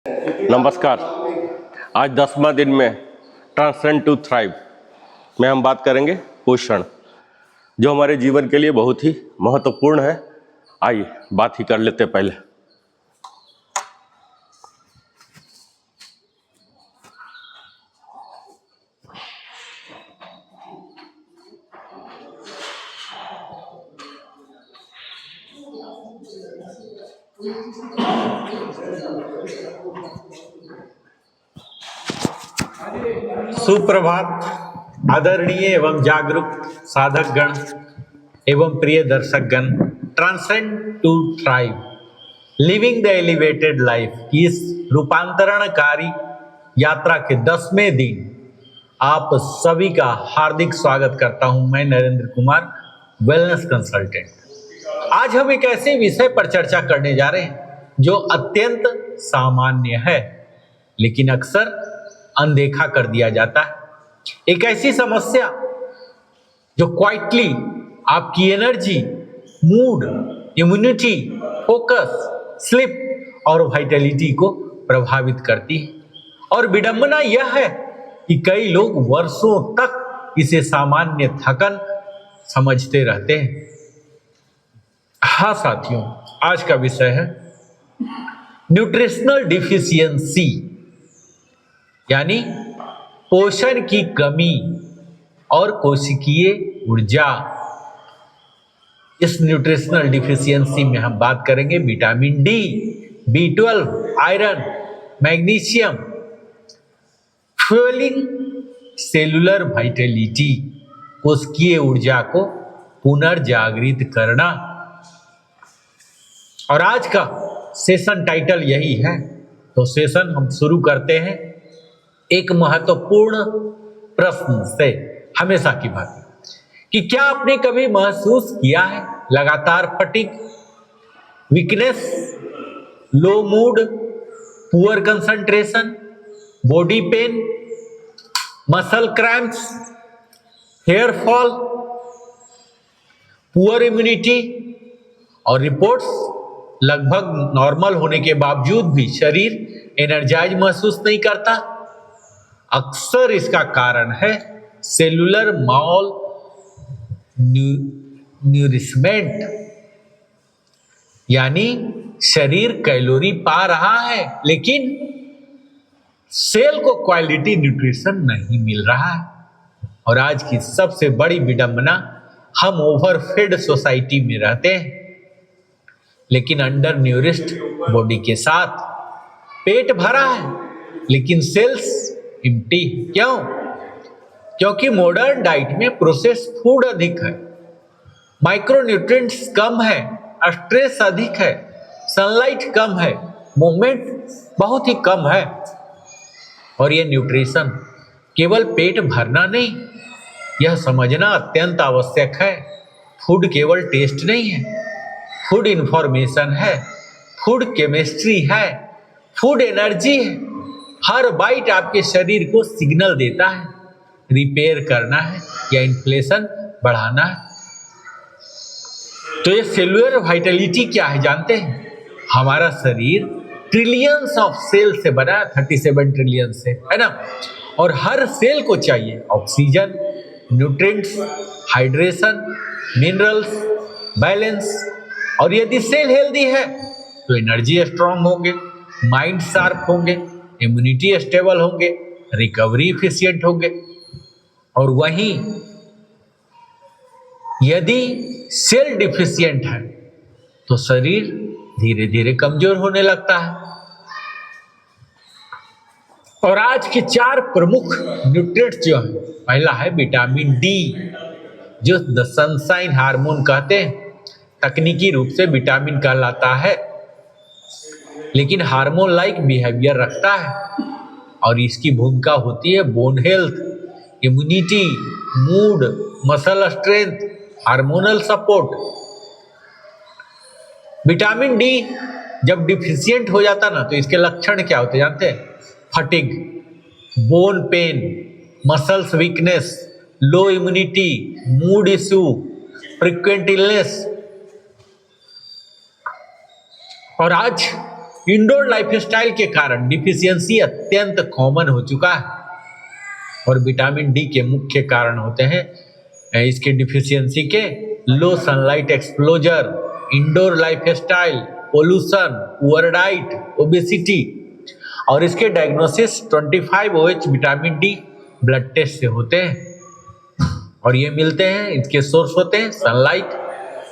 नमस्कार। आज 10वां दिन में ट्रांसेंड टू थ्राइव में हम बात करेंगे पोषण, जो हमारे जीवन के लिए बहुत ही महत्वपूर्ण है। आइए बात ही कर लेते पहले। सुप्रभात आदरणीय एवं जागरूक साधक गण एवं प्रिय दर्शक गण। Transcend to thrive living the elevated life की इस रूपांतरणकारी यात्रा के 10वें दिन आप सभी का हार्दिक स्वागत करता हूं। मैं नरेंद्र कुमार, वेलनेस कंसल्टेंट। आज हम एक ऐसे विषय पर चर्चा करने जा रहे हैं जो अत्यंत सामान्य है लेकिन अक्सर अनदेखा कर दिया जाता है। एक ऐसी समस्या जो क्वाइटली आपकी energy, mood, immunity, focus, sleep और वाइटलिटी को प्रभावित करती है। और विडंबना यह है कि कई लोग वर्षों तक इसे सामान्य थकन समझते रहते हैं। हाँ साथियों, आज का विषय है न्यूट्रिशनल डिफिशियंसी, यानी पोषण की कमी और कोशिकीय ऊर्जा। इस न्यूट्रिशनल डिफिशियंसी में हम बात करेंगे vitamin D, B12, iron, magnesium, fuelling cellular Vitality, कोशिकीय ऊर्जा को पुनर्जागृत करना। और आज का सेशन टाइटल यही है, तो सेशन हम शुरू करते हैं एक महत्वपूर्ण प्रश्न से, हमेशा की बात कि क्या आपने कभी महसूस किया है लगातार fatigue, weakness, low mood, poor concentration, body pain, muscle cramps, hair fall, poor immunity और रिपोर्ट्स लगभग नॉर्मल होने के बावजूद भी शरीर एनर्जाइज महसूस नहीं करता। अक्सर इसका कारण है सेलुलर माल न्यूरिशमेंट, यानी शरीर कैलोरी पा रहा है लेकिन सेल को क्वालिटी न्यूट्रिशन नहीं मिल रहा है। और आज की सबसे बड़ी विडंबना, हम ओवरफेड सोसाइटी में रहते हैं लेकिन अंडर न्यूरिश्ड बॉडी के साथ। पेट भरा है लेकिन सेल्स एम्प्टी। क्यों? क्योंकि मॉडर्न डाइट में प्रोसेस्ड फूड अधिक है, माइक्रोन्यूट्रिएंट्स कम है, स्ट्रेस अधिक है, सनलाइट कम है, मूवमेंट बहुत ही कम है। और ये न्यूट्रिशन केवल पेट भरना नहीं, यह समझना अत्यंत आवश्यक है। फूड केवल टेस्ट नहीं है, फूड इंफॉर्मेशन है, फूड केमिस्ट्री है, फूड एनर्जी है। हर बाइट आपके शरीर को सिग्नल देता है रिपेयर करना है या इन्फ्लेशन बढ़ाना है। तो ये सेलुलर वाइटलिटी क्या है जानते हैं? हमारा शरीर ट्रिलियंस ऑफ सेल से बना है, 37 ट्रिलियन से, है ना। और हर सेल को चाहिए oxygen, nutrients, hydration, minerals, balance. और यदि सेल हेल्दी है तो एनर्जी स्ट्रांग होंगे, माइंड शार्प होंगे, इम्यूनिटी स्टेबल होंगे, रिकवरी इफिशिएंट होंगे। और वहीं यदि सेल डिफिशिएंट है तो शरीर धीरे धीरे कमजोर होने लगता है। और आज के 4 प्रमुख न्यूट्रिएंट्स जो है, पहला है विटामिन डी, जो द सनशाइन हार्मोन कहते हैं। तकनीकी रूप से विटामिन कहलाता है लेकिन हार्मोन लाइक बिहेवियर रखता है। और इसकी भूमिका होती है bone health, immunity, mood, muscle strength, hormonal support. Vitamin D जब डिफिशिएंट हो जाता ना, तो इसके लक्षण क्या होते जानते हैं? Fatigue, bone pen, muscles weakness, लो immunity, mood issue, frequent illness. और आज इंडोर लाइफस्टाइल के कारण डिफिशियंसी अत्यंत कॉमन हो चुका है और विटामिन डी के मुख्य कारण होते हैं इसके डिफिशियंसी के low sunlight exposure, indoor lifestyle, pollution, poor diet, obesity. और इसके diagnosis 25OH vitamin D blood test से होते हैं और ये मिलते हैं, इसके सोर्स होते हैं sunlight,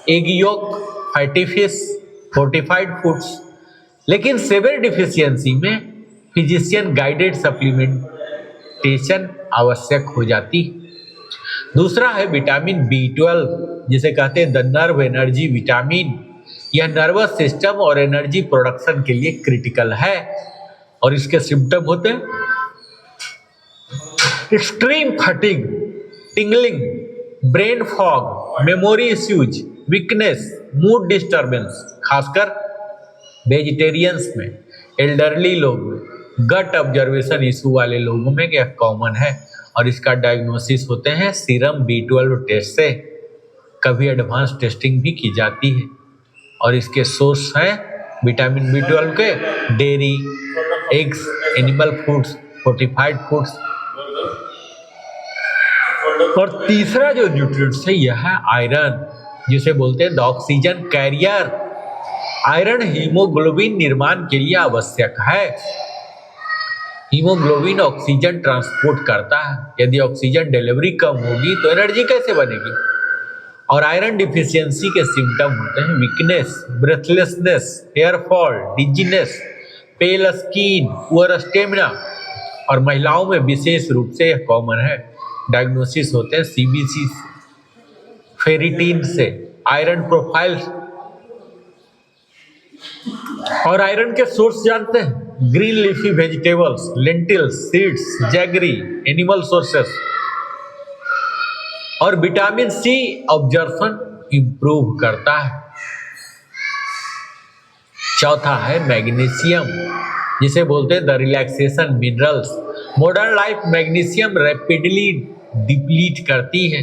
egg yolk, fatty fish, fortified foods. लेकिन सेवियर डिफिशियंसी में फिजिशियन गाइडेड सप्लीमेंटेशन आवश्यक हो जाती। दूसरा है विटामिन B12, जिसे कहते हैं द नर्व एनर्जी विटामिन। यह नर्वस सिस्टम और एनर्जी प्रोडक्शन के लिए क्रिटिकल है और इसके सिम्टम होते हैं extreme fatigue, tingling, brain fog, memory issues, weakness, mood disturbance, खासकर वेजिटेरियंस में, एल्डरली लोग में, गट ऑब्जर्वेशन इशू वाले लोगों में यह कॉमन है और इसका डायग्नोसिस होते हैं सीरम B12 टेस्ट से। कभी एडवांस टेस्टिंग भी की जाती है और इसके सोर्स हैं विटामिन B12 के dairy, eggs, animal foods, fortified foods. और तीसरा जो न्यूट्रिएंट्स है यह है आयरन, जिसे बोलते हैं the oxygen carrier. Iron haemoglobin निर्माण के लिए आवश्यक है। हीमोग्लोबिन ऑक्सीजन ट्रांसपोर्ट करता है। यदि ऑक्सीजन डिलीवरी कम होगी तो एनर्जी कैसे बनेगी? और आयरन डिफिशियंसी के सिम्टम होते हैं weakness, breathlessness, hair fall, dizziness, pale skin, poor stamina और महिलाओं में विशेष रूप से यह कॉमन है। डायग्नोसिस होते हैं CBC, फेरिटीन से, आयरन प्रोफाइल। और आयरन के सोर्स जानते हैं green leafy vegetables, lentils, seeds, jaggery, animal sources. और विटामिन C ऑब्जर्प्शन इंप्रूव करता है। चौथा है मैग्नीशियम, जिसे बोलते हैं the relaxation minerals. Modern life magnesium rapidly deplete करती है।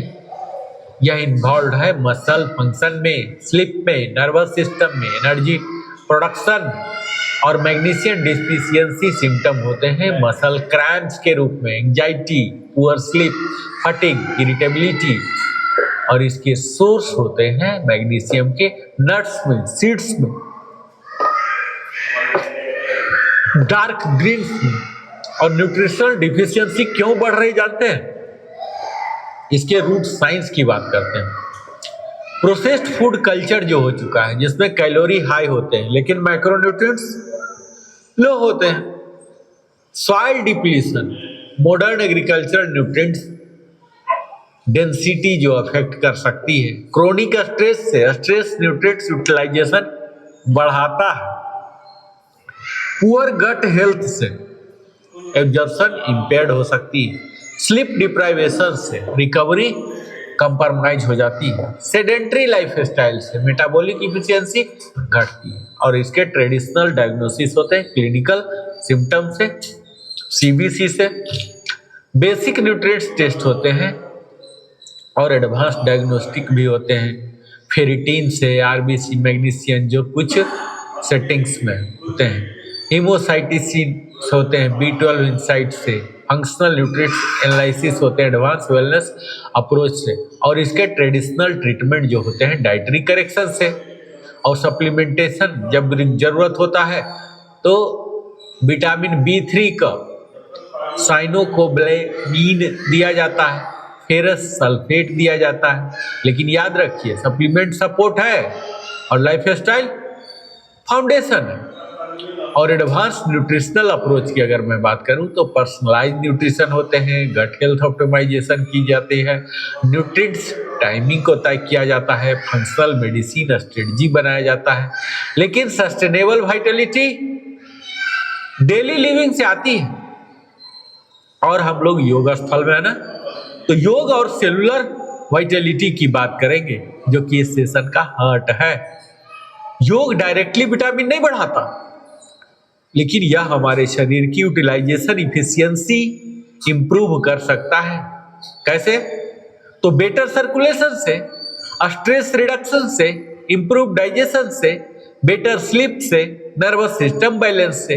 यह इन्वॉल्व है मसल फंक्शन में, स्लीप में, नर्वस सिस्टम में, एनर्जी प्रोडक्शन। और मैग्नीशियम डिफिशियंसी सिम्टम होते हैं मसल क्रैम्प्स के रूप में, anxiety, poor sleep, fatigue, irritability. और इसके सोर्स होते हैं मैग्नीशियम के नट्स में, सीड्स में, डार्क ग्रीन्स में। और न्यूट्रिशनल डिफिशियंसी क्यों बढ़ रही जानते हैं? इसके रूट साइंस की बात करते हैं। प्रोसेस्ड फूड कल्चर जो हो चुका है, जिसमें कैलोरी हाई होते हैं लेकिन मैक्रोन्यूट्रिएंट्स लो होते हैं। Soil depletion, modern agricultural nutrients density जो अफेक्ट कर सकती है। क्रोनिक स्ट्रेस से, स्ट्रेस न्यूट्रिएंट्स यूटिलाइजेशन बढ़ाता है। पुअर गट हेल्थ से एब्जॉर्प्शन इंपेयर्ड हो सकती है। स्लीप डिप्राइवेशन से रिकवरी कंप्रोमाइज हो जाती है। सेडेंट्री लाइफस्टाइल से मेटाबॉलिक इफिशियंसी घटती है। और इसके ट्रेडिशनल डायग्नोसिस होते हैं क्लिनिकल सिम्टम से, CBC से, बेसिक न्यूट्रिएंट्स टेस्ट होते हैं और एडवांस डायग्नोस्टिक भी होते हैं फेरिटीन से, RBC, मैग्नीशियम जो कुछ सेटिंग्स में होते हैं। हीमोसाइटिसिन होते हैं B12 इनसाइट से। फंक्शनल न्यूट्रिएंट्स एनालिसिस होते हैं एडवांस वेलनेस अप्रोच से। और इसके ट्रेडिशनल ट्रीटमेंट जो होते हैं डाइटरी करेक्शन से और सप्लीमेंटेशन जब जरूरत होता है तो विटामिन B3 का साइनोकोबालेमिन दिया जाता है, फेरस सल्फेट दिया जाता है। लेकिन याद रखिए सप्लीमेंट सपोर्ट है और लाइफस्टाइल फाउंडेशन है। और एडवांस न्यूट्रिशनल अप्रोच की अगर मैं बात करूं तो पर्सनलाइज न्यूट्रिशन होते हैं, गट हेल्थ ऑप्टिमाइजेशन की जाती है, न्यूट्रिएंट्स टाइमिंग को तय किया जाता है, फंक्शनल मेडिसिन स्ट्रेटजी बनाया जाता है। लेकिन सस्टेनेबल वाइटलिटी डेली लिविंग से आती है। और हम लोग योग स्थल में है ना, तो योग और सेलुलर वाइटलिटी की बात करेंगे जो कि इस सेशन का हार्ट है। योग डायरेक्टली विटामिन नहीं बढ़ाता, लेकिन यह हमारे शरीर की यूटिलाइजेशन इफिशियंसी इंप्रूव कर सकता है। कैसे? तो बेटर सर्कुलेशन से, स्ट्रेस रिडक्शन से, इंप्रूव डाइजेशन से, बेटर स्लीप से, नर्वस सिस्टम बैलेंस से।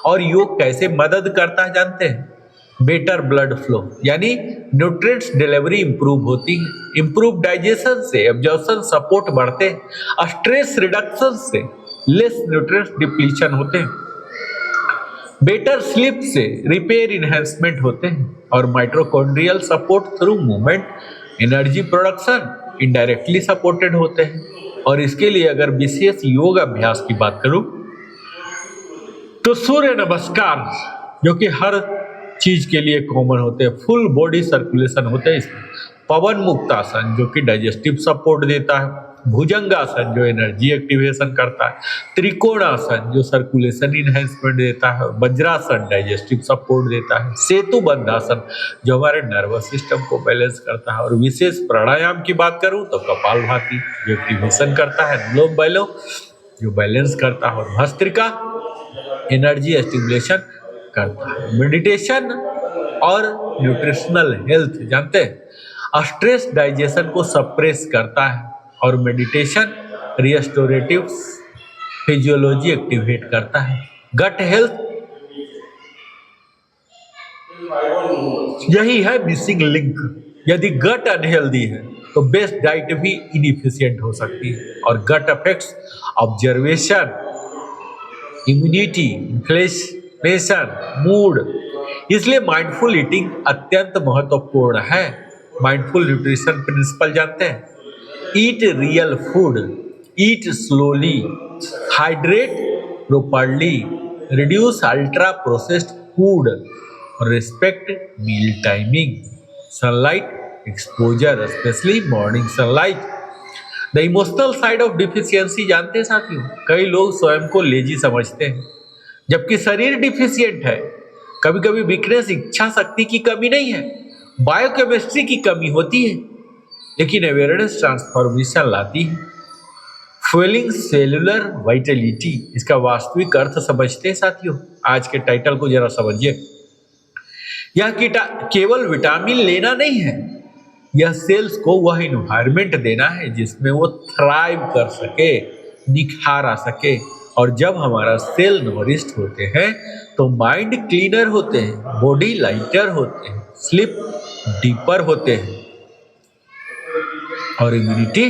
और योग कैसे मदद करता है जानते हैं? बेटर ब्लड फ्लो, यानी न्यूट्रिएंट्स डिलीवरी इंप्रूव होती है, इंप्रूव डाइजेशन से एब्जॉर्प्शन सपोर्ट बढ़ते हैं, स्ट्रेस रिडक्शन से लेस न्यूट्रिएंट्स डिप्लीशन होते हैं, बेटर स्लीप से रिपेयर इनहेंसमेंट होते हैं, और mitochondrial support through movement energy production indirectly supported होते हैं। और इसके लिए अगर विशेष योग अभ्यास की बात करूं तो सूर्य नमस्कार, जो कि हर चीज के लिए कॉमन होते हैं, फुल बॉडी सर्कुलेशन होते हैं इसमें। पवन मुक्त आसन, जो कि डाइजेस्टिव सपोर्ट देता है। भुजंगासन, जो एनर्जी एक्टिवेशन करता है। त्रिकोणासन, जो सर्कुलेशन इनहेंसमेंट देता है। वज्रासन डाइजेस्टिव सपोर्ट देता है। सेतुबंध आसन, जो हमारे नर्वस सिस्टम को बैलेंस करता है। और विशेष प्राणायाम की बात करूं तो कपालभाति, जो एक्टिवेशन करता है। अनुलोम विलोम, जो बैलेंस करता है। और भस्त्रिका एनर्जी स्टिमुलेशन करता है। मेडिटेशन और न्यूट्रिशनल हेल्थ जानते हैं, स्ट्रेस डाइजेशन को सप्रेस करता है। और मेडिटेशन रिस्टोरेटिव फिजियोलॉजी एक्टिवेट करता है। गट हेल्थ, यही है मिसिंग लिंक। यदि गट अनहेल्दी है तो बेस्ट डाइट भी इनएफिशिएंट हो सकती है। और gut affects observation, immunity, inflammation, mood. इसलिए माइंडफुल ईटिंग अत्यंत महत्वपूर्ण है। माइंडफुल न्यूट्रिशन प्रिंसिपल जानते हैं? Eat real food, eat slowly, hydrate properly, reduce ultra processed food, respect meal timing, sunlight exposure, specially morning sunlight. The emotional side of deficiency जानते हैं साथियों? कई लोग स्वयं को लेजी समझते हैं, जबकि शरीर डिफिशियंट है। कभी कभी वीकनेस इच्छा शक्ति की कमी नहीं है, बायोकेमिस्ट्री की कमी होती है, लेकिन अवेयरनेस ट्रांसफॉर्मेशन लाती है। फ्यूलिंग सेलुलर वाइटलिटी, इसका वास्तविक अर्थ समझते हैं साथियों? आज के टाइटल को जरा समझिए। यह केवल विटामिन लेना नहीं है, यह सेल्स को वह इन्वायरमेंट देना है जिसमें वो थ्राइव कर सके, निखार आ सके। और जब हमारा सेल नरिश्ड होते हैं तो माइंड क्लीनर होते हैं, बॉडी लाइटर होते हैं, स्लीप डीपर होते हैं, और इम्यूनिटी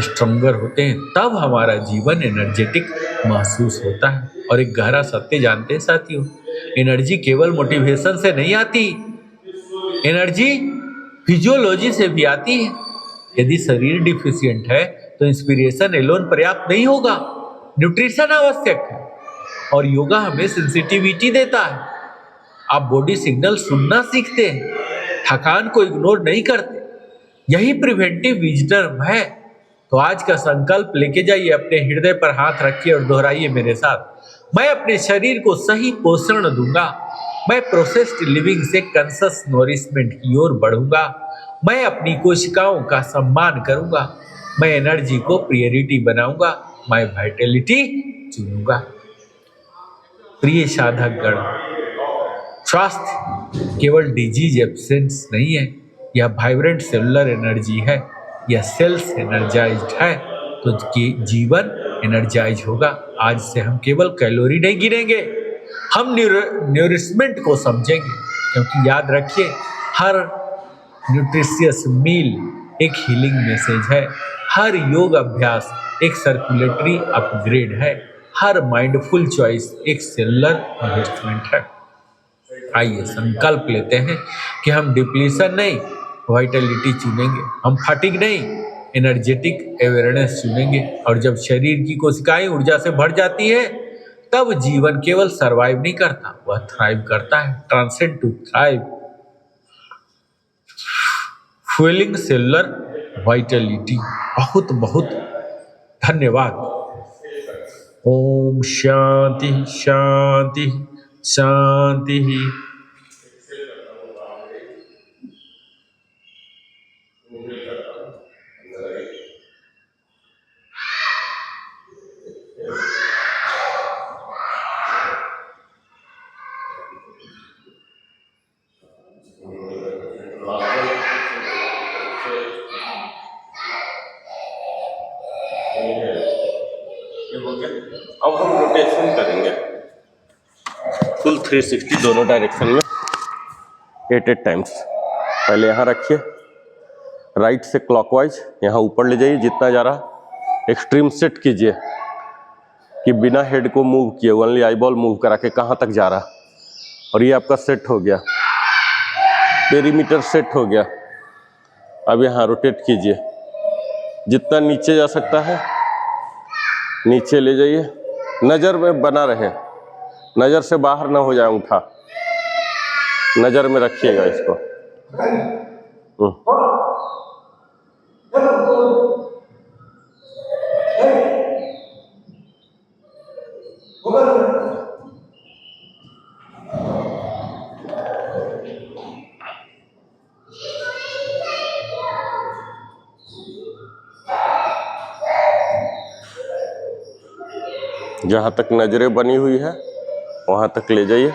स्ट्रॉन्गर होते हैं। तब हमारा जीवन एनर्जेटिक महसूस होता है। और एक गहरा सत्य जानते हैं साथियों? एनर्जी केवल मोटिवेशन से नहीं आती, एनर्जी फिजियोलॉजी से भी आती है। यदि शरीर डिफिशियंट है तो इंस्पिरेशन एलोन पर्याप्त नहीं होगा, न्यूट्रिशन आवश्यक है। और योगा हमें सेंसिटिविटी देता है। आप बॉडी सिग्नल सुनना सीखते हैं, थकान को इग्नोर नहीं करते। यही प्रिवेंटिव विजडम है। तो आज का संकल्प लेके जाइए, अपने हृदय पर हाथ रखिए और दोहराइए मेरे साथ। मैं अपने शरीर को सही पोषण दूंगा, मैं प्रोसेस्ड लिविंग से कंसस नोरिशमेंट की ओर बढ़ूंगा, मैं अपनी कोशिकाओं का सम्मान करूंगा, मैं एनर्जी को प्रायोरिटी बनाऊंगा, मैं वाइटलिटी चुनूंगा। प्रिय साधक गण, स्वास्थ्य केवल डिजीज एब्सेंस नहीं है, यह वाइब्रेंट सेलुलर एनर्जी है। यह सेल्स एनर्जाइज्ड है तो जीवन एनर्जाइज होगा। आज से हम केवल कैलोरी नहीं गिनेंगे, हम न्यूरिशमेंट को समझेंगे। क्योंकि याद रखिए, हर न्यूट्रिशियस मील एक हीलिंग मैसेज है, हर योग अभ्यास एक सर्कुलेटरी अपग्रेड है, हर माइंडफुल चॉइस एक सेलुलर इन्वेस्टमेंट है। आइए संकल्प लेते हैं कि हम डिप्लीशन नहीं, वाइटलिटी चुनेंगे। हम फटीग नहीं, एनर्जेटिक अवेयरनेस चुनेंगे। और जब शरीर की कोशिकाएं ऊर्जा से भर जाती है तब जीवन केवल सरवाइव नहीं करता, वह थ्राइव करता है। Transcend to thrive, fuelling cellular vitality. बहुत बहुत धन्यवाद। ओम शांति शांति शांति। ये हो गया। फुल 360 दोनों डायरेक्शन में 8 टाइम्स। पहले यहाँ रखिए, राइट से क्लॉकवाइज यहाँ ऊपर ले जाइए जितना जा रहा, एक्सट्रीम सेट कीजिए कि बिना हेड को मूव किए ओनली आई बॉल मूव करा के कहाँ तक जा रहा, और ये आपका सेट हो गया, पेरीमीटर सेट हो गया। अब यहाँ रोटेट कीजिए, जितना नीचे जा सकता है नीचे ले जाइए, नज़र में बना रहे, नज़र से बाहर ना हो जाए अंगूठा, नज़र में रखिएगा इसको। जहाँ तक नजरें बनी हुई है वहाँ तक ले जाइए।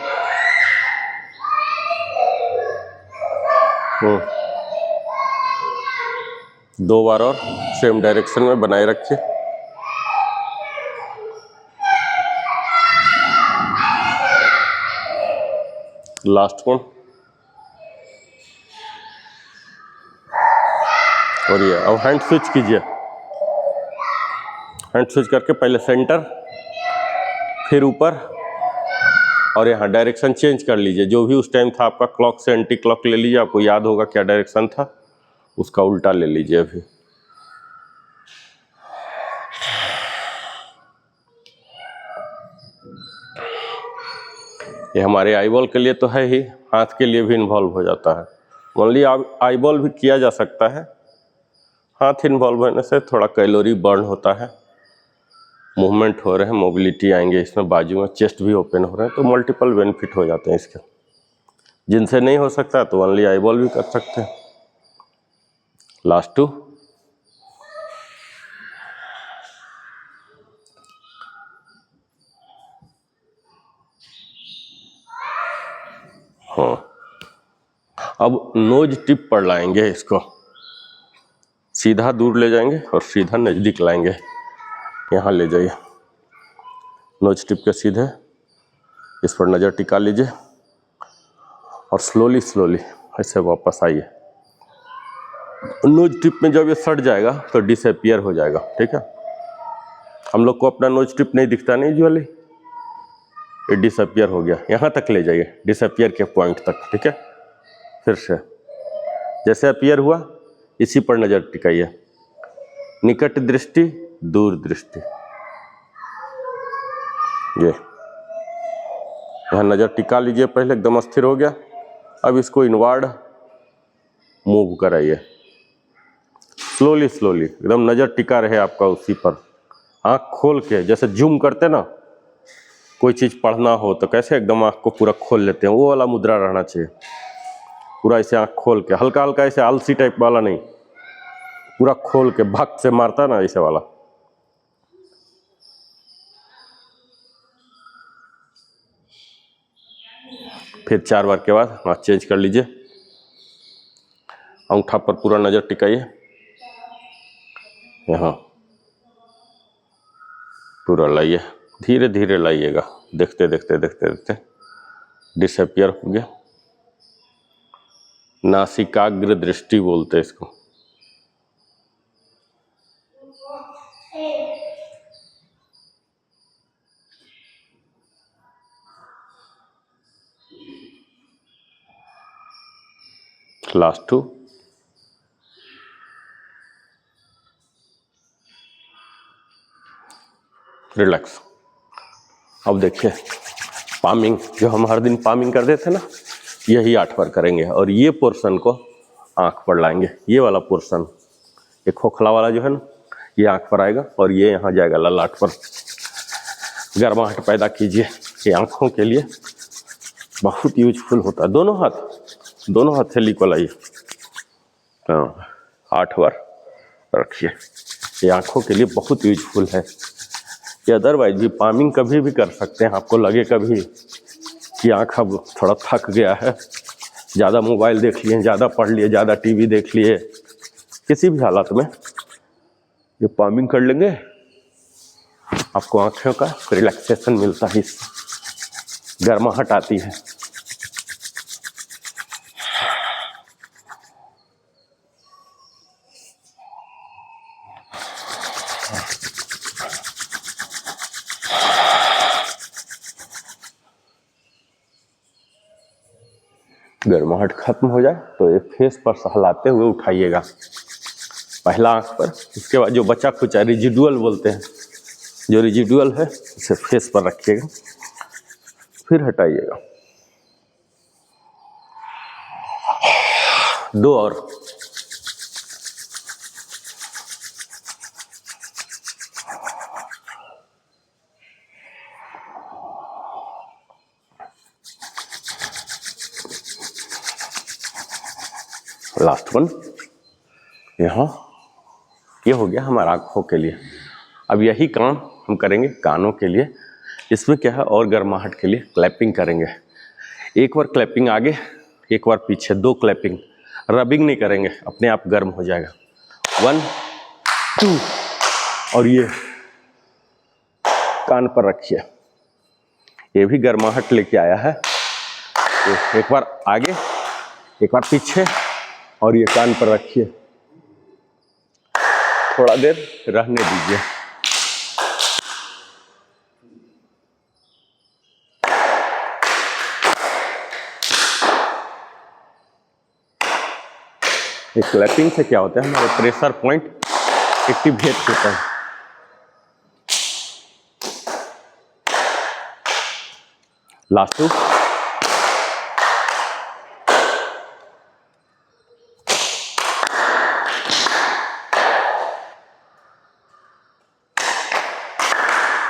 दो बार और सेम डायरेक्शन में बनाए रखिए। लास्ट वन, और ये अब हैंड स्विच कीजिए। हैंड स्विच करके पहले सेंटर, फिर ऊपर, और यहाँ डायरेक्शन चेंज कर लीजिए। जो भी उस टाइम था आपका क्लॉक से एंटी क्लॉक ले लीजिए, आपको याद होगा क्या डायरेक्शन था, उसका उल्टा ले लीजिए। अभी ये हमारे आई बॉल के लिए तो है ही, हाथ के लिए भी इन्वॉल्व हो जाता है। ओनली आई बॉल भी किया जा सकता है, हाथ इन्वॉल्व होने से थोड़ा कैलोरी बर्न होता है, मूवमेंट हो रहे हैं, मोबिलिटी आएंगे इसमें, बाजू में चेस्ट भी ओपन हो रहे हैं, तो मल्टीपल बेनिफिट हो जाते हैं इसके। जिनसे नहीं हो सकता तो ओनली आई बॉल भी कर सकते हैं। लास्ट 2, हाँ। अब नोज टिप पर लाएंगे इसको, सीधा दूर ले जाएंगे और सीधा नज़दीक लाएंगे। यहाँ ले जाइए, नोज टिप के सीधे इस पर नज़र टिका लीजिए और स्लोली स्लोली ऐसे वापस आइए। नोज टिप में जब ये सट जाएगा तो डिसअपियर हो जाएगा, ठीक है। हम लोग को अपना नोज टिप नहीं दिखता नहीं यूजुअली, ये डिसअपियर हो गया। यहाँ तक ले जाइए, डिसअपियर के पॉइंट तक, ठीक है। फिर से जैसे अपीयर हुआ इसी पर नज़र टिकाइए, निकट दृष्टि, दूर दृष्टि, ये यहाँ नज़र टिका लीजिए। पहले एकदम स्थिर हो गया, अब इसको इनवर्ड मूव कराइए, स्लोली स्लोली, एकदम नज़र टिका रहे आपका उसी पर। आँख खोल के, जैसे जूम करते ना, कोई चीज़ पढ़ना हो तो कैसे एकदम आँख को पूरा खोल लेते हैं, वो वाला मुद्रा रहना चाहिए। पूरा ऐसे आँख खोल के, हल्का हल्का ऐसे आलसी टाइप वाला नहीं, पूरा खोल के भक्त से मारता ना ऐसे वाला। फिर 4 बार के बाद हाथ चेंज कर लीजिए, अंगूठा पर पूरा नज़र टिकाइए, यहाँ पूरा लाइए, धीरे धीरे लाइएगा, देखते देखते देखते देखते डिसअपियर हो गया। नासिकाग्र दृष्टि बोलते हैं इसको। Last 2, relax. अब देखिए पामिंग, जो हम हर दिन पामिंग करते थे ना, यही 8 बार करेंगे और ये पोर्शन को आँख पर लाएंगे। ये वाला पोर्शन, ये खोखला वाला जो है ना, ये आँख पर आएगा और ये यहाँ जाएगा ललाट पर। गर्माहट पैदा कीजिए, ये आँखों के लिए बहुत यूजफुल होता है। दोनों हाथ से लिको लाइए, 8 बार रखिए, ये आँखों के लिए बहुत यूजफुल है। ये अदरवाइज भी पामिंग कभी भी कर सकते हैं। आपको लगे कभी कि आँख अब थोड़ा थक गया है, ज़्यादा मोबाइल देख लिए, ज़्यादा पढ़ लिए, ज़्यादा टीवी देख लिए, किसी भी हालत में ये पामिंग कर लेंगे, आपको आँखों का रिलैक्सेशन मिलता है इससे। गर्माहट आती है। गर्माहट खत्म हो जाए तो एक फेस पर सहलाते हुए उठाइएगा, पहला आंख पर। उसके बाद जो बचा खुचा रिजिडुअल बोलते हैं, जो रिजिडुअल है उसे फेस पर रखिएगा, फिर हटाइएगा। 2 और। लास्ट वन यहाँ। ये हो गया हमारा आँखों के लिए। अब यही काम हम करेंगे कानों के लिए। इसमें क्या है, और गर्माहट के लिए क्लैपिंग करेंगे। एक बार क्लैपिंग आगे, एक बार पीछे, 2 क्लैपिंग। रबिंग नहीं करेंगे, अपने आप गर्म हो जाएगा। 1 2 और ये कान पर रखिए, ये भी गर्माहट लेके आया है। तो एक बार आगे, एक बार पीछे, और ये कान पर रखिए। थोड़ा देर रहने दीजिए। एक क्लैपिंग से क्या होता है, हमारे प्रेशर पॉइंट एक्टिवेट होता है। लास्ट 2।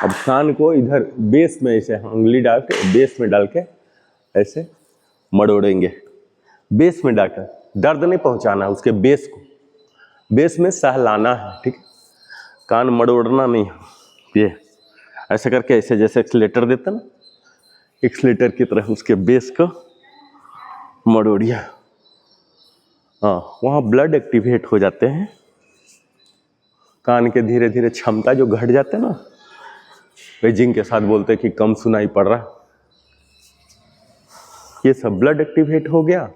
अब कान को इधर बेस में ऐसे उंगली डाल के, बेस में डाल के ऐसे मड़ोड़ेंगे। बेस में डालकर, दर्द नहीं पहुंचाना है, उसके बेस को, बेस में सहलाना है, ठीक है। कान मड़ोड़ना नहीं है। ये ऐसे करके, ऐसे जैसे एक्सीलेटर देता ना, एक्सीलेटर की तरह उसके बेस को मड़ोड़िए। हाँ, वहाँ ब्लड एक्टिवेट हो जाते हैं। कान के धीरे धीरे क्षमता जो घट जाते हैं ना, पेजिंग के साथ बोलते हैं कि कम सुनाई पड़ रहा, ये सब ब्लड एक्टिवेट हो गया,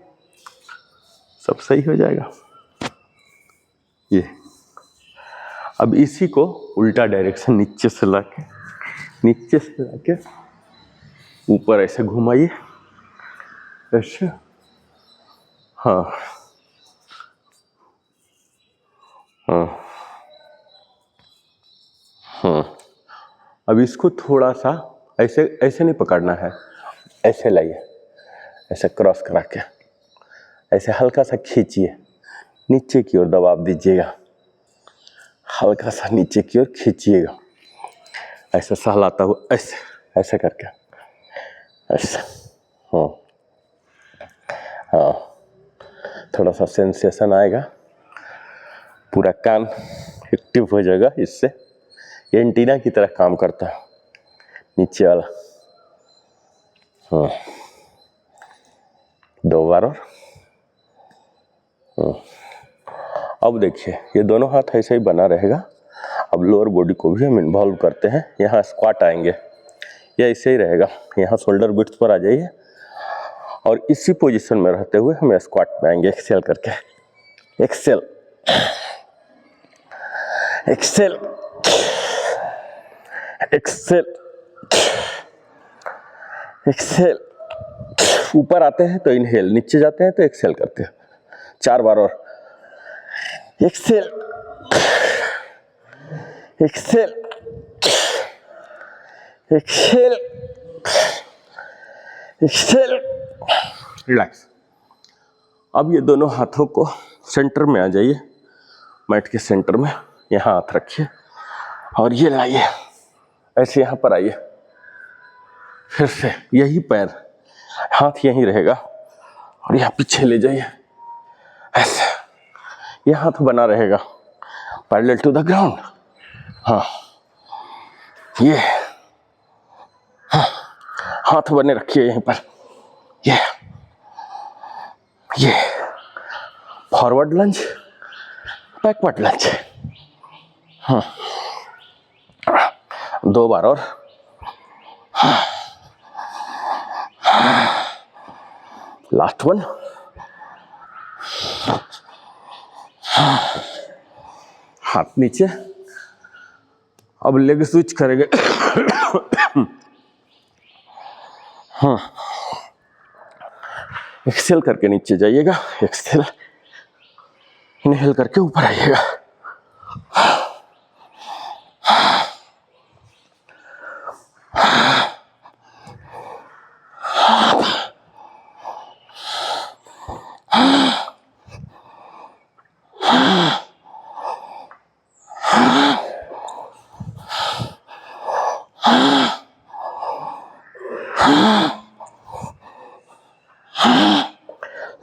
सब सही हो जाएगा। ये अब इसी को उल्टा डायरेक्शन, नीचे से लाके, नीचे से लाके ऊपर ऐसे घुमाइए, ऐसे। हाँ हाँ हाँ। अब इसको थोड़ा सा ऐसे, ऐसे नहीं पकड़ना है, ऐसे लाइए, ऐसे क्रॉस करा के, ऐसे हल्का सा खींचिए, नीचे की ओर दबाव दीजिएगा, हल्का सा नीचे की ओर खींचिएगा, ऐसे सहलाता हुआ, ऐसे ऐसे करके, ऐसे। हाँ हाँ, थोड़ा सा सेंसेशन आएगा, पूरा कान एक्टिव हो जाएगा। इससे ये एंटीना की तरह काम करता है, नीचे वाला। हाँ, 2 बार और। अब देखिए, ये दोनों हाथ ऐसे ही बना रहेगा। अब लोअर बॉडी को भी हम इन्वॉल्व करते हैं। यहाँ स्क्वाट आएंगे, ये ऐसे ही रहेगा। यहाँ शोल्डर विड्थ पर आ जाइए, और इसी पोजीशन में रहते हुए हम स्क्वाट में आएंगे, एक्सेल करके। Exhale, exhale, exhale, exhale. ऊपर आते हैं तो इनहेल, नीचे जाते हैं तो एक्सेल करते हैं। 4 बार और। Exhale, exhale, exhale, exhale. Relax. अब ये दोनों हाथों को सेंटर में आ जाइए, मैट के सेंटर में। यहाँ हाथ रखिए और ये लाइए, ऐसे यहाँ पर आइए। फिर से यही पैर, हाथ यहीं रहेगा, और यहाँ पीछे ले जाइए, ऐसे। ये हाथ बना रहेगा पैरेलल टू द ग्राउंड। हाँ, ये हाँ, हाथ बने रखिए यहीं पर। ये फॉरवर्ड लंज, बैकवर्ड लंज। हाँ, 2 बार और। Last one. हाथ नीचे। अब लेग स्विच करेंगे। हाँ, एक्सेल करके नीचे जाइएगा, एक्सेल, इनहेल करके ऊपर आइएगा।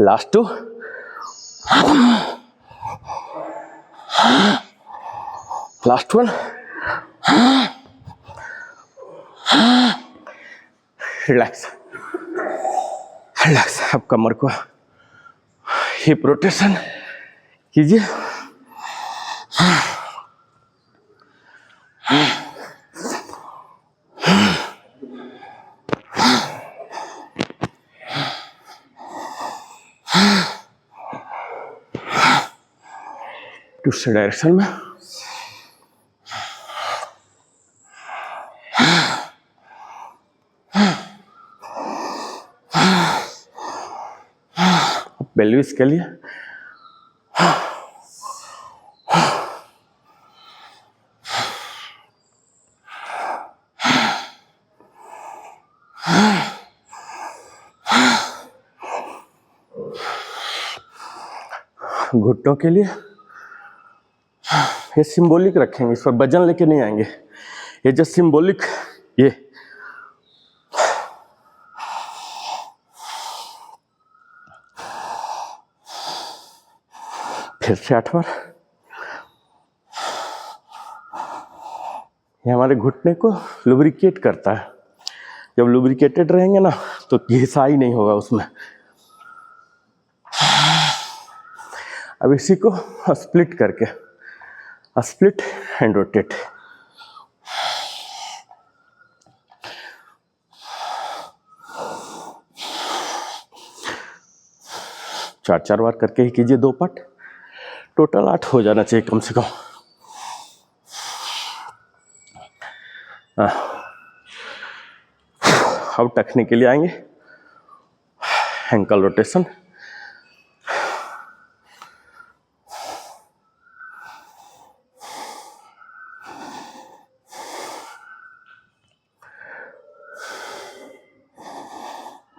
लास्ट 2। लास्ट 1। Relax relax. अब कमर को हिप रोटेशन कीजिए। दूसरे डायरेक्शन में। पेल्विस के लिए घुटनों के लिए ये सिंबॉलिक रखेंगे, इस पर वजन लेके नहीं आएंगे, ये जो सिंबॉलिक, ये फिर से 8 बार। ये हमारे घुटने को लुब्रिकेट करता है। जब लुब्रिकेटेड रहेंगे ना तो घिसाई नहीं होगा उसमें। अब इसी को स्प्लिट करके, स्प्लिट एंड रोटेट। चार बार करके ही कीजिए, 2 पार्ट, टोटल 8 हो जाना चाहिए कम से कम। अब टखने के लिए आएंगे, एंकल रोटेशन।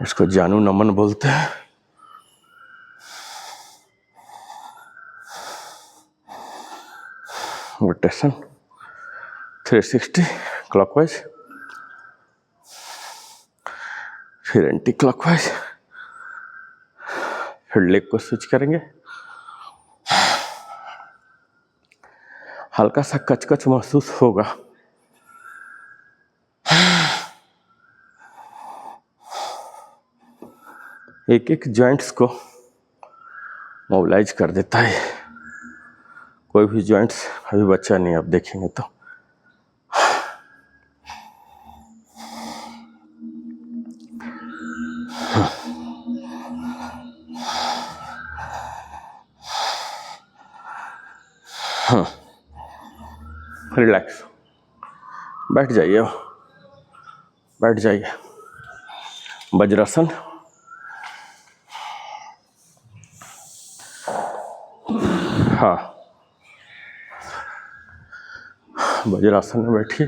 इसको जानू नमन बोलते हैं। रोटेशन 360 क्लॉकवाइज, फिर एंटी क्लॉकवाइज, फिर लेग को स्विच करेंगे। हल्का सा कचकच महसूस होगा। एक एक जॉइंट्स को मोबिलाइज कर देता है। कोई भी जॉइंट्स अभी बचा नहीं, आप देखेंगे तो। रिलैक्स, बैठ जाइए, बैठ जाइए। वज्रासन। हाँ, वज्रासन में बैठिए।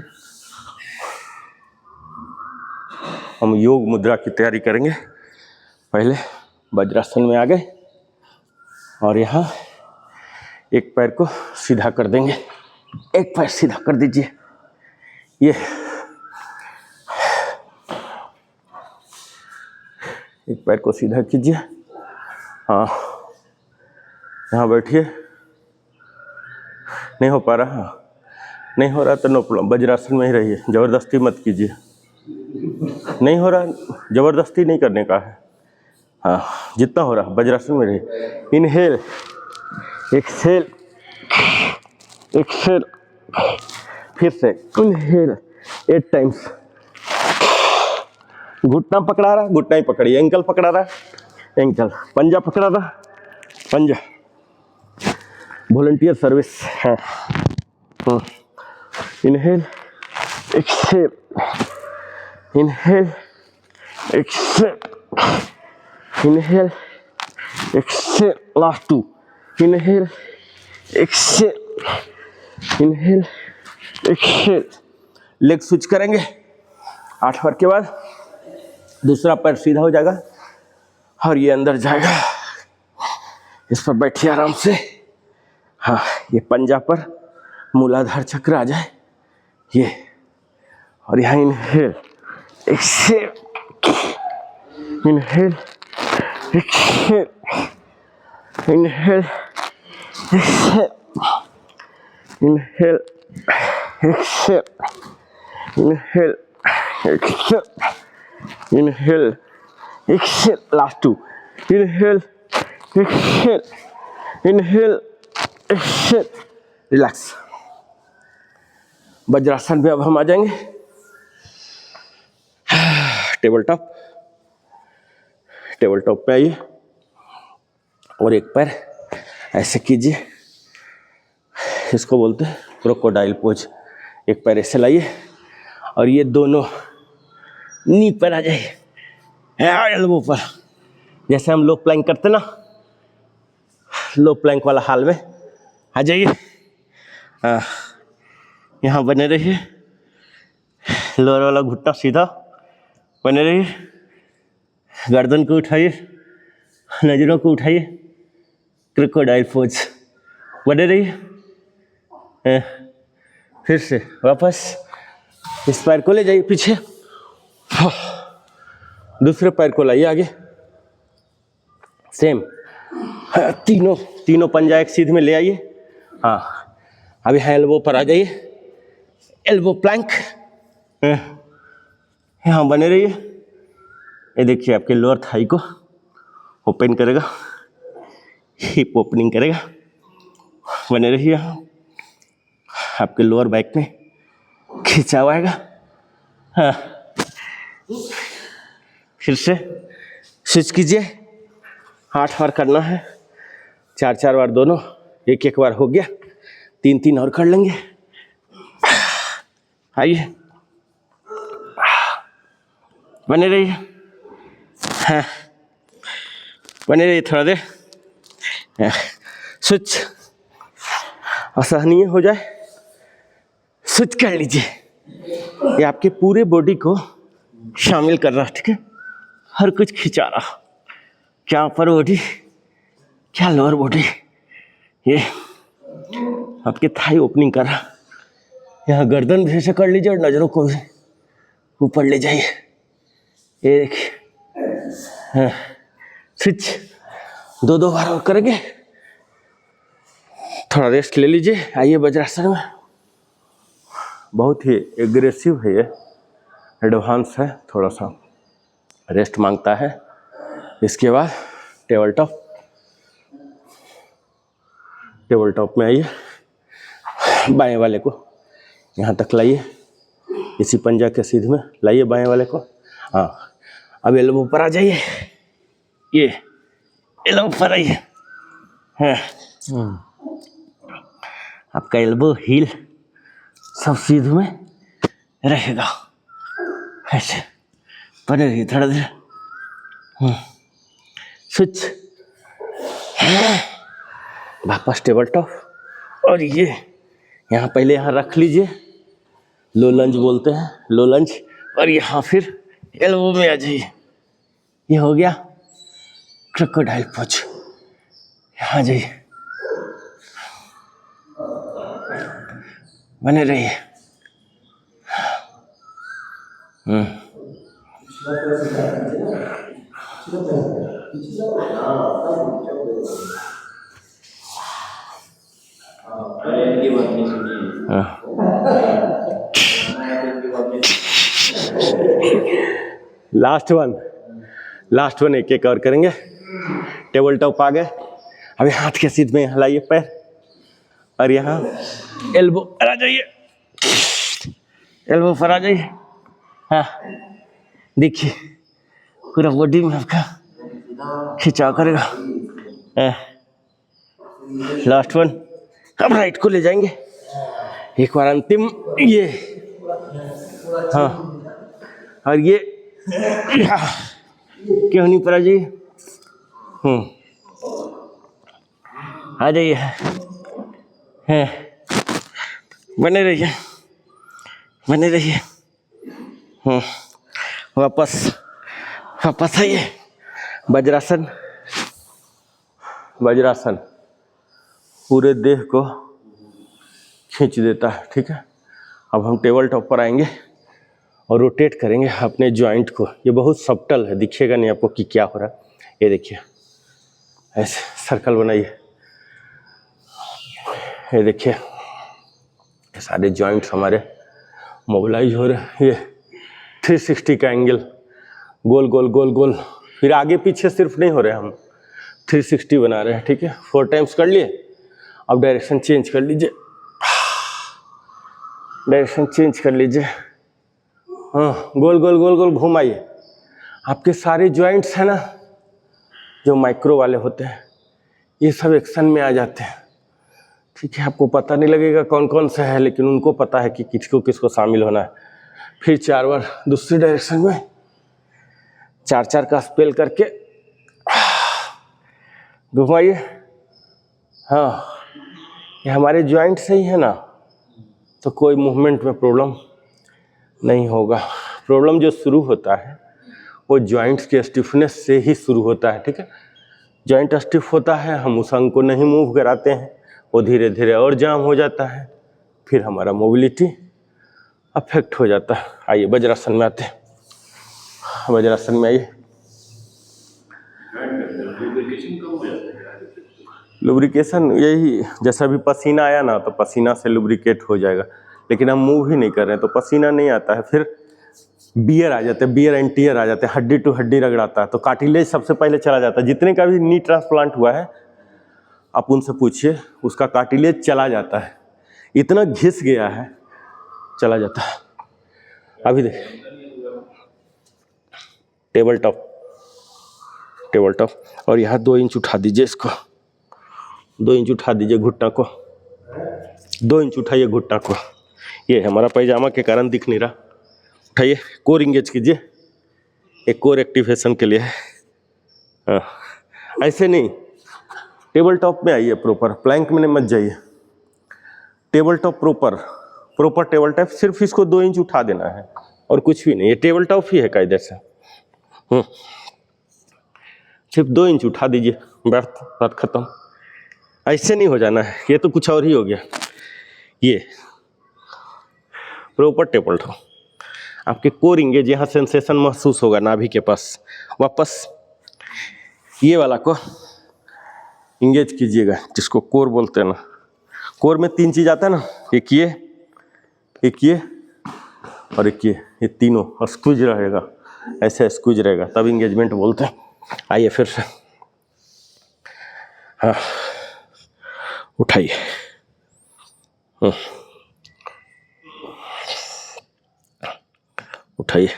हम योग मुद्रा की तैयारी करेंगे। पहले वज्रासन में आ गए और यहाँ एक पैर को सीधा कर देंगे। एक पैर सीधा कर दीजिए, ये एक पैर को सीधा कीजिए। हाँ, यहाँ बैठिए। नहीं हो पा रहा, नहीं हो रहा तो नो प्रॉब्लम, वज्रासन में ही रहिए, जबरदस्ती मत कीजिए। नहीं हो रहा, जबरदस्ती नहीं करने का है। हाँ, जितना हो रहा वज्रासन में रहिए। इनहेल, एक्सेल, एक्सेल, फिर से इनहेल 8 टाइम्स। घुटना पकड़ा रहा, घुटना ही पकड़िए, एंकल पकड़ा रहा, एंकल, पंजा पकड़ा था, पंजा, वॉलंटियर सर्विस है। Inhale, exhale, inhale, exhale, inhale, exhale, last 2, inhale, exhale, inhale, exhale. Leg switch करेंगे। 8 बार के बाद दूसरा पैर सीधा हो जाएगा और ये अंदर जाएगा। इस पर बैठिए आराम से। हाँ, ये पंजा पर मूलाधार चक्र आ जाए ये, और यहाँ inhale, exhale, inhale, exhale, inhale, exhale, inhale, exhale, inhale, exhale, inhale, exhale, last 2, inhale, exhale, inhale, exhale, relax. Vajrasana में अब हम आ जाएंगे। टेबल टॉप, टेबल टॉप पे आइए और एक पैर ऐसे कीजिए, इसको बोलते हैं क्रोकोडाइल पोज। एक पैर ऐसे लाइए और ये दोनों नी पर आ जाइए, एल्बो पर, जैसे हम लो प्लैंक करते ना, लो प्लैंक वाला हाल में आ जाइए। यहाँ बने रहिए, लोअर वाला घुटना सीधा बने रहिए, गर्दन को उठाइए, नजरों को उठाइए, क्रोकोडाइल पोज बने रहिए। फिर से वापस इस पैर को ले जाइए पीछे, दूसरे पैर को लाइए आगे, सेम तीनों पंजा एक सीध में ले आइए। हाँ, अभी यहाँ एल्बो पर आ जाइए, एल्बो प्लैंक, यहाँ बने रहिए। ये देखिए आपके लोअर थाई को ओपन करेगा, हिप ओपनिंग करेगा, बने रहिए यहाँ। आपके लोअर बैक में खिंचाव आएगा। हाँ, फिर से स्विच कीजिए। 8 बार करना है, 4 बार दोनों, 1 बार हो गया, 3 और कर लेंगे। आइए, बने रहिए। हाँ, बने रहिए थोड़ा देर। स्विच असहनीय हो जाए, स्विच कर लीजिए। ये आपके पूरे बॉडी को शामिल कर रहा है, ठीक है, हर कुछ खिंचा रहा, क्या अपर बॉडी, क्या लोअर बॉडी, ये आपके थाई ओपनिंग कर रहा। यहाँ गर्दन भी ऐसे कर लीजिए और नजरों को भी ऊपर ले जाइए। ये देखिए, हाँ, स्विच 2 बार और करेंगे। थोड़ा रेस्ट ले लीजिए। आइए वज्रासन में। बहुत ही एग्रेसिव है ये, एडवांस है, थोड़ा सा रेस्ट मांगता है। इसके बाद टेबल टॉप, टेबल टॉप में आइए, बाएं वाले को यहाँ तक लाइए, इसी पंजा के सीध में लाइए बाएं वाले को। हाँ, अब एल्बो पर आ जाइए, ये एल्बो पर आइए। हाँ, आपका एल्बो हील सब सीध में रहेगा, ऐसे बने रहिए थोड़ा देर। स्विच, वापस टेबल टॉप, और ये यहाँ पहले यहाँ रख लीजिए, लो लंज बोलते हैं, लो लंज, और यहाँ फिर एल्बो में आ जाइए। ये हो गया क्रोकोडाइल पोज। यहाँ जाइए, बने रहिए। लास्ट वन एक और करेंगे। टेबल टॉप आ गए, अभी हाथ के सीध में यहाँ लाइए पैर, और यहाँ एल्बो पर आ जाइए, एल्बो पर आ जाइए। हाँ, देखिए पूरा बॉडी में आपका खिंचा करेगा। Last one. अब राइट को ले जाएंगे एक बार अंतिम, ये हाँ, और ये क्यों नहीं पड़ा जी। आ जाइए, हैं बने रहिए, बने रहिए। वापस वापस आइए। वज्रासन, वज्रासन पूरे देह को खींच देता है, ठीक है। अब हम टेबल टॉप पर आएंगे और रोटेट करेंगे अपने जॉइंट को। ये बहुत सब्टल है, दिखेगा नहीं आपको कि क्या हो रहा है। ये देखिए, ऐसे सर्कल बनाइए, ये देखिए ये सारे जॉइंट्स हमारे मोबिलाइज हो रहे हैं। ये 360 का एंगल, गोल गोल गोल गोल, फिर आगे पीछे सिर्फ नहीं हो रहे, हम 360 बना रहे हैं, ठीक है। 4 टाइम्स कर लिए। अब डायरेक्शन चेंज कर लीजिए, डायरेक्शन चेंज कर लीजिए। हाँ, गोल गोल गोल गोल घुमाइए। आपके सारे जॉइंट्स हैं ना जो माइक्रो वाले होते हैं, ये सब एक्शन में आ जाते हैं, ठीक है। आपको पता नहीं लगेगा कौन कौन सा है, लेकिन उनको पता है कि किसको किसको शामिल होना है। फिर 4 बार दूसरी डायरेक्शन में 4-4 का स्पेल करके घुमाइए। हाँ, ये हमारे जॉइंट से ही है ना, तो कोई मूवमेंट में प्रॉब्लम नहीं होगा। प्रॉब्लम जो शुरू होता है वो जॉइंट्स के स्टिफनेस से ही शुरू होता है, ठीक है। जॉइंट स्टिफ होता है, हम उस अंग को नहीं मूव कराते हैं, वो धीरे धीरे और जाम हो जाता है, फिर हमारा मोबिलिटी अफेक्ट हो जाता है। आइए वज्रासन में आते हैं, वज्रासन में आइए। लुब्रिकेशन यही, जैसा भी पसीना आया ना तो पसीना से लुब्रिकेट हो जाएगा, लेकिन हम मूव ही नहीं कर रहे हैं तो पसीना नहीं आता है। फिर बियर आ जाते हैं, बियर एंड टियर आ जाते हैं, हड्डी टू हड्डी रगड़ाता है, तो कार्टिलेज सबसे पहले चला जाता है। जितने का भी नी ट्रांसप्लांट हुआ है आप उनसे पूछिए, उसका कार्टिलेज चला जाता है, इतना घिस गया है, चला जाता है। अभी देख, टेबल टॉप, टेबल टॉप, और यहाँ 2 इंच उठा दीजिए इसको, 2 इंच उठा दीजिए घुटना को, 2 इंच उठाइए घुटना को। ये हमारा पैजामा के कारण दिख नहीं रहा, उठाइए। कोर इंगेज कीजिए, एक कोर एक्टिवेशन के लिए है। हाँ, ऐसे नहीं, टेबल टॉप में आइए प्रॉपर, प्लैंक में मत जाइए। Table top proper, proper table top, सिर्फ इसको 2 इंच उठा देना है और कुछ भी नहीं। ये टेबल टॉप ही है कायदे से। सिर्फ 2 इंच उठा दीजिए, बात खत्म। ऐसे नहीं हो जाना है, ये तो कुछ और ही हो गया। ये प्रॉपर टेबल टॉप, आपके कोर इंगेज, यहाँ सेंसेशन महसूस होगा नाभि के पास। वापस ये वाला को इंगेज कीजिएगा, जिसको कोर बोलते हैं ना। कोर में 3 चीज आता है ना, एक ये और एक ये तीनों स्क्वीज रहेगा, ऐसे स्क्वीज रहेगा, तब इंगेजमेंट बोलते हैं। आइए फिर से, हाँ उठाइए, उठाइए।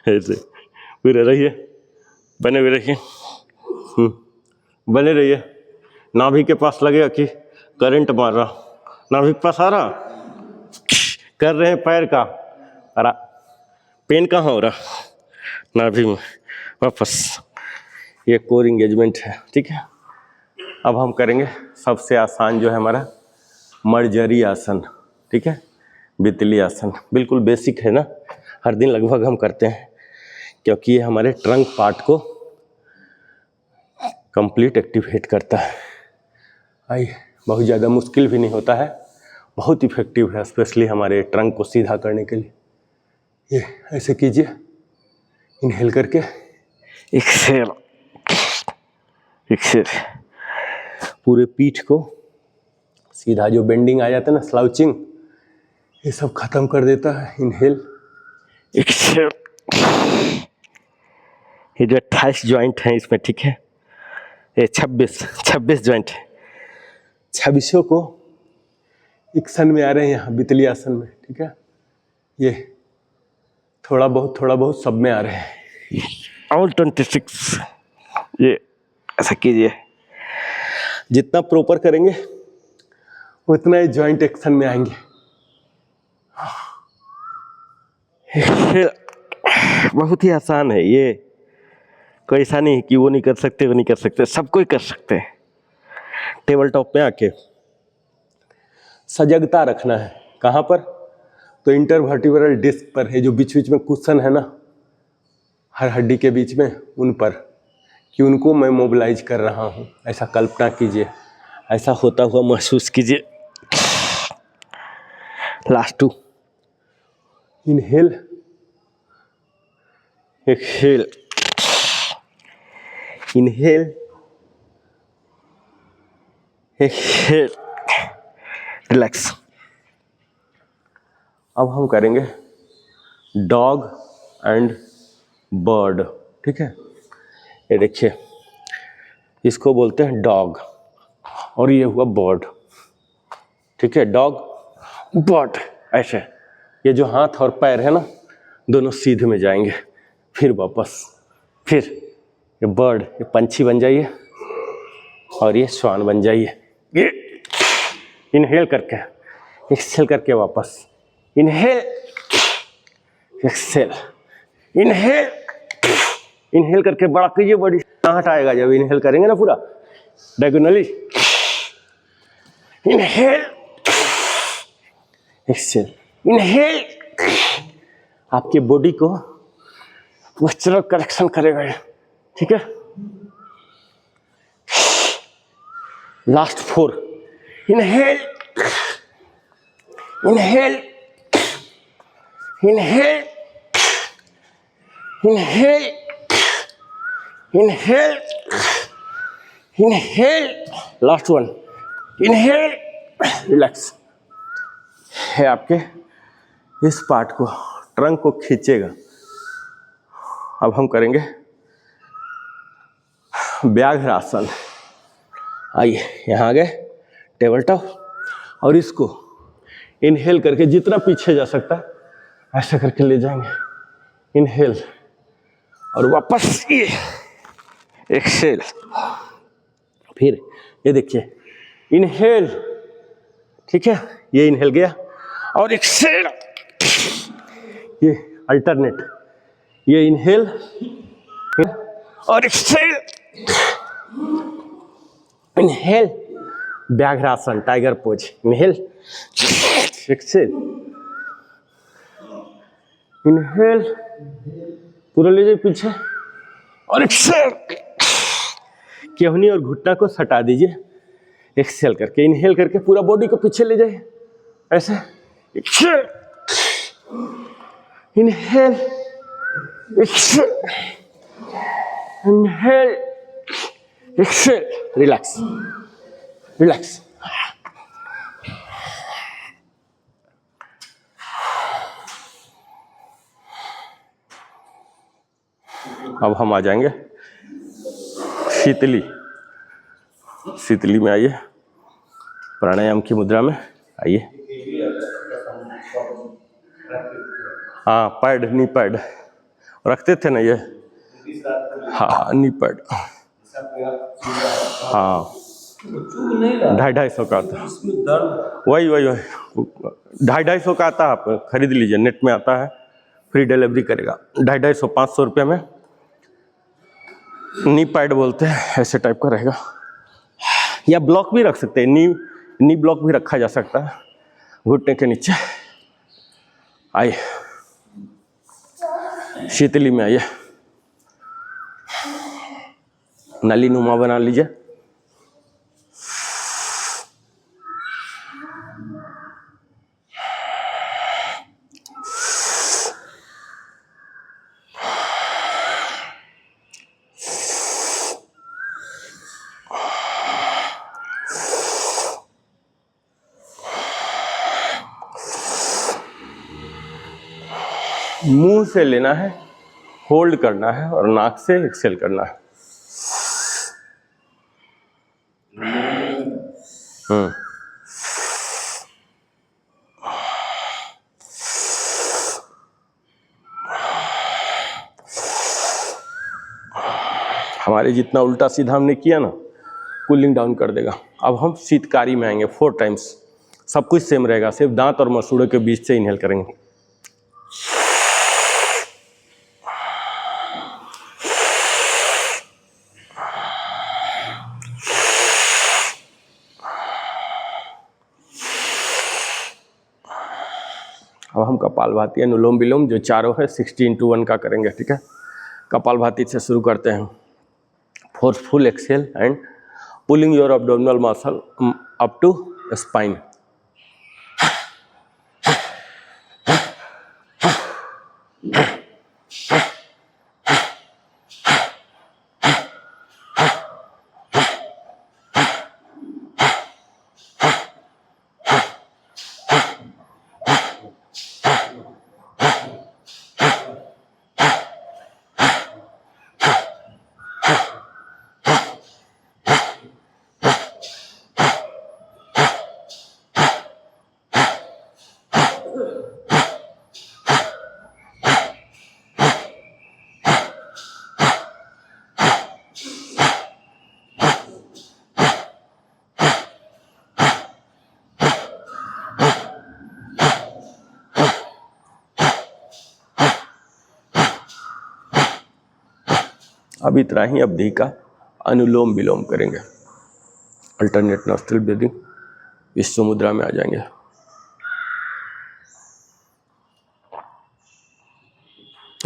ऐसे पूरे रहिए, बने हुए रहिए, बने रहिए। नाभि के पास लगेगा कि करंट मार रहा, नाभि के पास आ रहा, कर रहे हैं पैर का, अरे पेन कहाँ हो रहा, नाभि में। वापस, ये कोर इंगेजमेंट है, ठीक है। अब हम करेंगे सबसे आसान जो है हमारा मर्जरी आसन, ठीक है, बितली आसन। बिल्कुल बेसिक है ना, हर दिन लगभग हम करते हैं, क्योंकि ये हमारे ट्रंक पार्ट को कंप्लीट एक्टिवेट करता है। आइए, बहुत ज़्यादा मुश्किल भी नहीं होता है, बहुत इफेक्टिव है, स्पेशली हमारे ट्रंक को सीधा करने के लिए। ये ऐसे कीजिए, इनहेल करके, एक्सेल, एक्सेल, पूरे पीठ को सीधा, जो बेंडिंग आ जाता है ना, स्लाउचिंग, ये सब खत्म कर देता है। Inhale, exhale. ये जो 28 जॉइंट है इसमें, ठीक है, ये 26 जॉइंट है, 26 को एक्शन में आ रहे हैं यहाँ बितली आसन में, ठीक है। ये थोड़ा बहुत सब में आ रहे हैं। और 26 ये ऐसा कीजिए। जितना प्रॉपर करेंगे उतना ही जॉइंट एक्शन में आएंगे। बहुत ही आसान है ये, कोई ऐसा नहीं कि वो नहीं कर सकते वो नहीं कर सकते, सब कोई कर सकते हैं। टेबल टॉप में आके सजगता रखना है। कहाँ पर? तो इंटरवर्टिब्रल डिस्क पर है, जो बीच बीच में कुशन है ना हर हड्डी के बीच में, उन पर, कि उनको मैं मोबिलाइज कर रहा हूँ। ऐसा कल्पना कीजिए, ऐसा होता हुआ महसूस कीजिए। Last 2 inhale exhale, inhale exhale, relax. अब हम करेंगे डॉग एंड बर्ड। ठीक है, ये देखिए, इसको बोलते हैं डॉग और ये हुआ बर्ड। ठीक है, डॉग बर्ड ऐसे। ये जो हाथ और पैर है ना दोनों सीधे में जाएंगे, फिर वापस, फिर ये बर्ड, ये पंछी बन जाइए और ये श्वान बन जाइए। ये इनहेल करके एक्सहेल करके वापस, इनहेल एक्सहेल, इनहेल इनहेल करके बड़ा कीजिए बॉडी। आहट आएगा जब इनहेल करेंगे ना पूरा डायगोनली। Inhale exhale, inhale. आपके बॉडी को पोस्चरल करेक्शन करेगा ये। ठीक है, last 4 inhale inhale inhale inhale inhale inhale, last 1 inhale, relax. है आपके इस पार्ट को, ट्रंक को खींचेगा। अब हम करेंगे व्याघ्र आसन। आइए यहाँ आ गए टेबल टॉप, और इसको इनहेल करके जितना पीछे जा सकता है ऐसा करके ले जाएंगे। इनहेल और वापस ये एक्सहेल। फिर ये देखिए, इनहेल, ठीक है, ये इनहेल गया और एक्सहेल, ये अल्टरनेट, ये इनहेल और exhale, inhale, vyaghrasana tiger pose, inhale exhale, inhale पूरा ले जाइए पीछे और एक्सहेल। केहनी और घुटना को सटा दीजिए एक्सहेल करके। इनहेल करके पूरा बॉडी को पीछे ले जाइए ऐसे, exhale, inhale exhale, inhale exhale, relax relax. अब हम आ जाएंगे शीतली। शीतली में आइए, प्राणायाम की मुद्रा में आइए। हाँ, पैड, नी पैड रखते थे ना ये। हाँ, नी पैड, हाँ 250 का आता, वही 250 का आता है। आप खरीद लीजिए, नेट में आता है, फ्री डिलीवरी करेगा। 250-500 रुपये में नी पैड बोलते हैं, ऐसे टाइप का रहेगा। या ब्लॉक भी रख सकते हैं, नी ब्लॉक भी रखा जा सकता है घुटने के नीचे। आइए शीतली में आइए, नली नुमा बना लीजिए। मुंह से लेना है, होल्ड करना है और नाक से एक्सेल करना है। हमारे जितना उल्टा सीधा हमने किया ना, कूलिंग डाउन कर देगा। अब हम शीतकारी में आएंगे 4 टाइम्स। सब कुछ सेम रहेगा, सिर्फ दांत और मसूड़ों के बीच से इनहेल करेंगे। अब हम कपालभाति अनुलोम विलोम जो चारों है 60 × 1 का करेंगे, ठीक है। कपालभाति से शुरू करते हैं। Forceful exhale and pulling your abdominal muscle up to spine. अब इतना ही अवधि का अनुलोम विलोम करेंगे। अल्टरनेट नॉस्ट्रल ब्रीदिंग, विश्व मुद्रा में आ जाएंगे।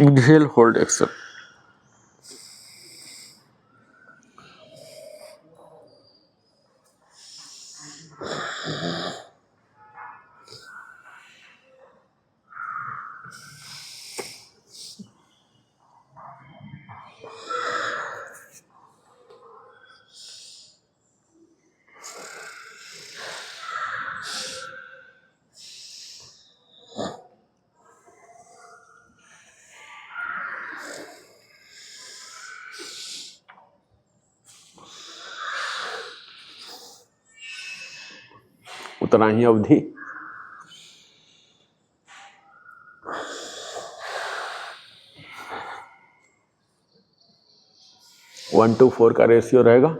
Inhale, hold, exhale. उतना ही अवधि वन टू 4 का रेशियो रहेगा।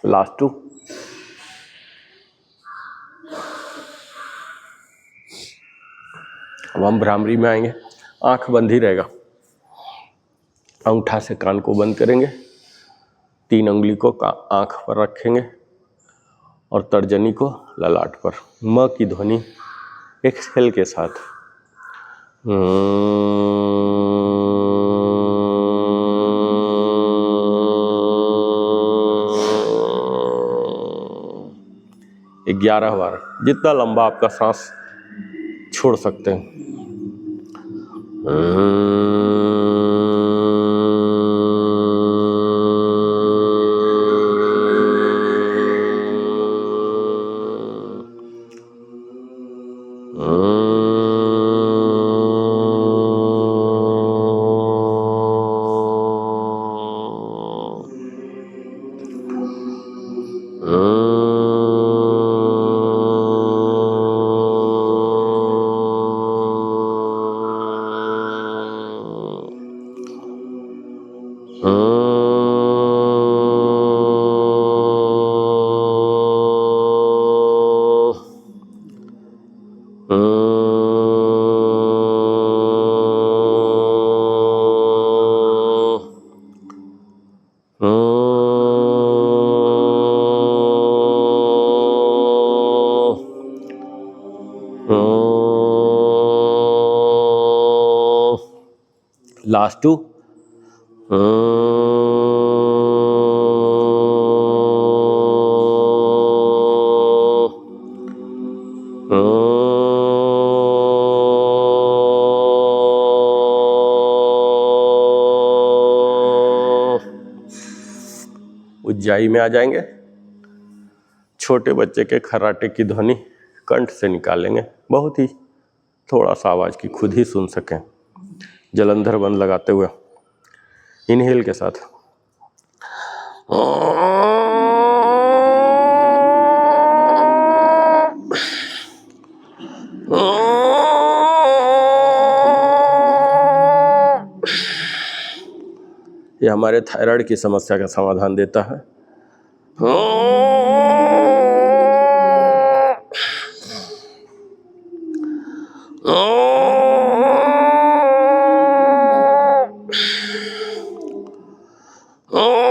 लास्ट 2। अब हम भ्रामरी में आएंगे। आंख बंद ही रहेगा। अंगूठा से कान को बंद करेंगे, 3 उंगली को आंख पर रखेंगे और तर्जनी को ललाट पर। म की ध्वनि एक्सहेल के साथ एक 11 बार, जितना लंबा आपका सांस छोड़ सकते हैं। लास्ट 2। उज्जाई में आ जाएंगे। छोटे बच्चे के खर्राटे की ध्वनि कंठ से निकालेंगे, बहुत ही थोड़ा सा आवाज़ की, खुद ही सुन सकें। जलंधर बंद लगाते हुए इनहेल के साथ ये हमारे थायराइड की समस्या का समाधान देता है। Oh